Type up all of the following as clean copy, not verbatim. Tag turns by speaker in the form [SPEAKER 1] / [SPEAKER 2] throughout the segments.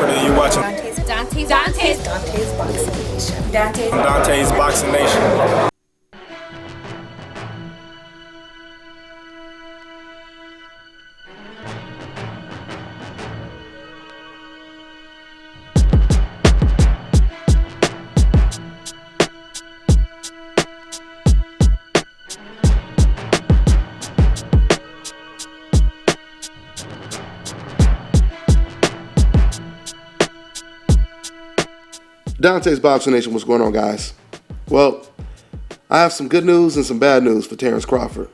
[SPEAKER 1] Crawford, and you're watching
[SPEAKER 2] Dante's Boxing Nation.
[SPEAKER 1] Dante's Boxing Nation.
[SPEAKER 3] Dante's Boxing Nation, what's going on, guys? Well, I have some good news and some bad news for Terrence Crawford.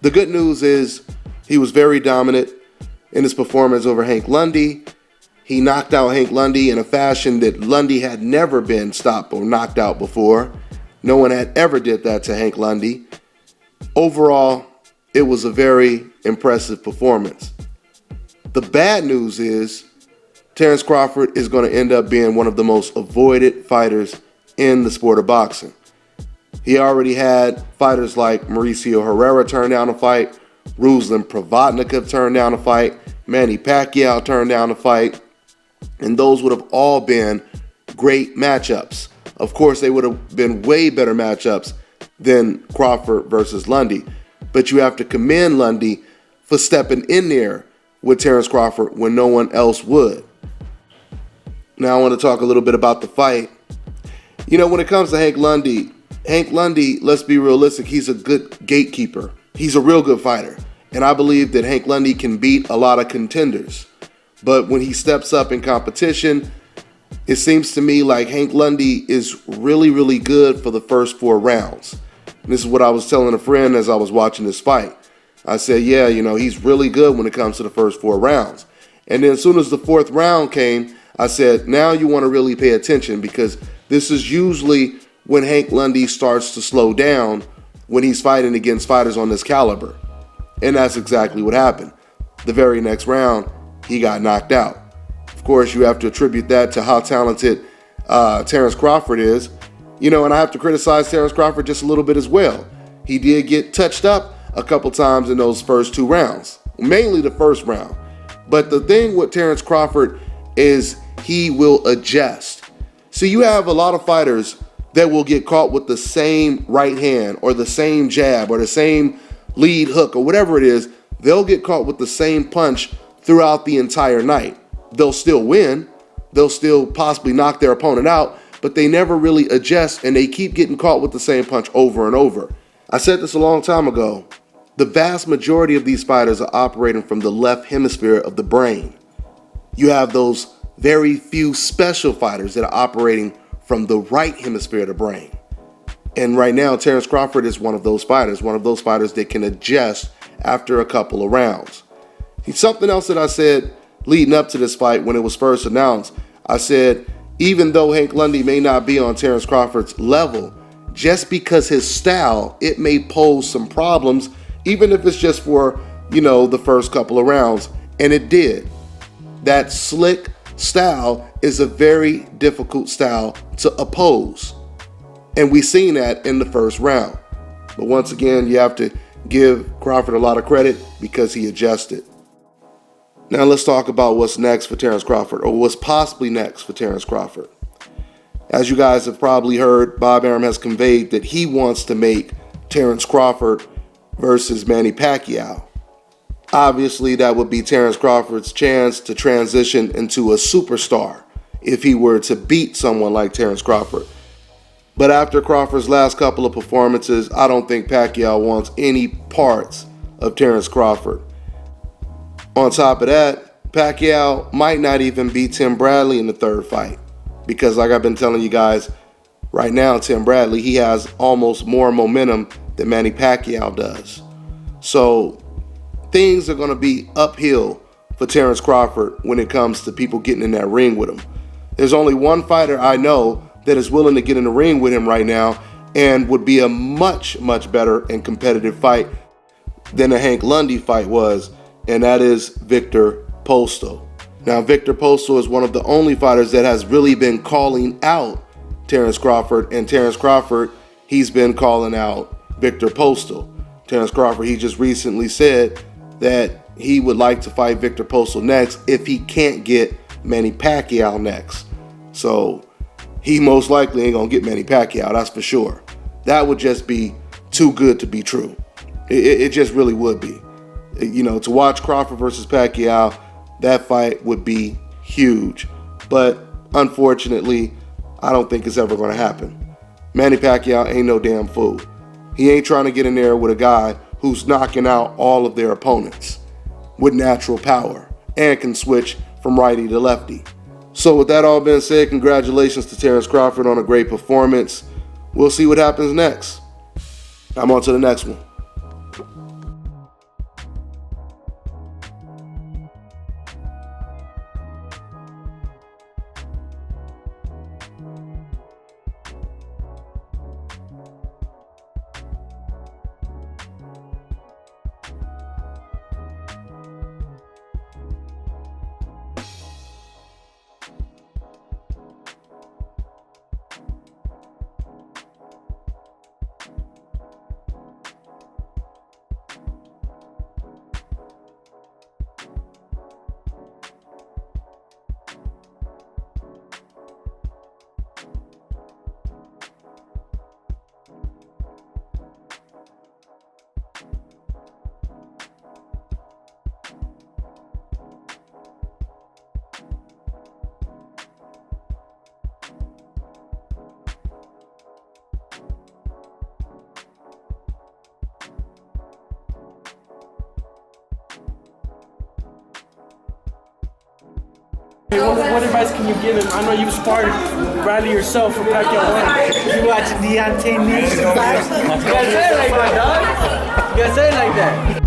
[SPEAKER 3] The good news is he was very dominant in his performance over Hank Lundy. He knocked out Hank Lundy in a fashion that Lundy had never been stopped or knocked out before. No one had ever did that to Hank Lundy. Overall, it was a very impressive performance. The bad news is Terrence Crawford is going to end up being one of the most avoided fighters in the sport of boxing. He already had fighters like Mauricio Herrera turn down a fight, Ruslan Provodnikov turn down a fight, Manny Pacquiao turn down a fight, and those would have all been great matchups. Of course, they would have been way better matchups than Crawford versus Lundy, but you have to commend Lundy for stepping in there with Terrence Crawford when no one else would. Now I want to talk a little bit about the fight. You know, when it comes to Hank Lundy, let's be realistic, he's a good gatekeeper. He's a real good fighter. And I believe that Hank Lundy can beat a lot of contenders. But when he steps up in competition, it seems to me like Hank Lundy is really, really good for the first 4 rounds. And this is what I was telling a friend as I was watching this fight. I said, yeah, you know, he's really good when it comes to the first 4 rounds. And then as soon as the 4th round came, I said, now you want to really pay attention, because this is usually when Hank Lundy starts to slow down when he's fighting against fighters on this caliber. And that's exactly what happened. The very next round, he got knocked out. Of course, you have to attribute that to how talented Terrence Crawford is. You know, and I have to criticize Terrence Crawford just a little bit as well. He did get touched up a couple times in those first 2 rounds, mainly the first round. But the thing with Terrence Crawford is he will adjust. So you have a lot of fighters that will get caught with the same right hand or the same jab or the same lead hook or whatever it is. They'll get caught with the same punch throughout the entire night. They'll still win. They'll still possibly knock their opponent out, but they never really adjust, and they keep getting caught with the same punch over and over. I said this a long time ago. The vast majority of these fighters are operating from the left hemisphere of the brain. You have those very few special fighters that are operating from the right hemisphere of the brain. And right now, Terrence Crawford is one of those fighters that can adjust after a couple of rounds. Something else that I said leading up to this fight when it was first announced, I said, even though Hank Lundy may not be on Terrence Crawford's level, just because his style, it may pose some problems, even if it's just for, you know, the first couple of rounds. And it did. That slick style is a very difficult style to oppose. And we seen that in the first round. But once again, you have to give Crawford a lot of credit because he adjusted. Now let's talk about what's next for Terrence Crawford, or what's possibly next for Terrence Crawford. As you guys have probably heard, Bob Arum has conveyed that he wants to make Terrence Crawford versus Manny Pacquiao. Obviously, that would be Terrence Crawford's chance to transition into a superstar if he were to beat someone like Terrence Crawford. But after Crawford's last couple of performances, I don't think Pacquiao wants any parts of Terrence Crawford. On top of that, Pacquiao might not even beat Tim Bradley in the 3rd fight. Because like I've been telling you guys, right now, Tim Bradley, he has almost more momentum than Manny Pacquiao does. So things are going to be uphill for Terrence Crawford when it comes to people getting in that ring with him. There's only one fighter I know that is willing to get in the ring with him right now and would be a much, much better and competitive fight than the Hank Lundy fight was, and that is Victor Postol. Now, Victor Postol is one of the only fighters that has really been calling out Terrence Crawford, and Terrence Crawford, he's been calling out Victor Postol. Terrence Crawford, he just recently said that he would like to fight Victor Postol next if he can't get Manny Pacquiao next. So he most likely ain't gonna get Manny Pacquiao, that's for sure. That would just be too good to be true. It just really would be. You know, to watch Crawford versus Pacquiao, that fight would be huge. But unfortunately, I don't think it's ever gonna happen. Manny Pacquiao ain't no damn fool. He ain't trying to get in there with a guy who's knocking out all of their opponents with natural power and can switch from righty to lefty. So with that all being said, congratulations to Terrence Crawford on a great performance. We'll see what happens next. I'm on to the next one.
[SPEAKER 4] What advice can you give him? I know you sparred Bradley yourself for Pacquiao 1. You watching Deontay Neal? You gotta say it like that, dog. You gotta say it like that.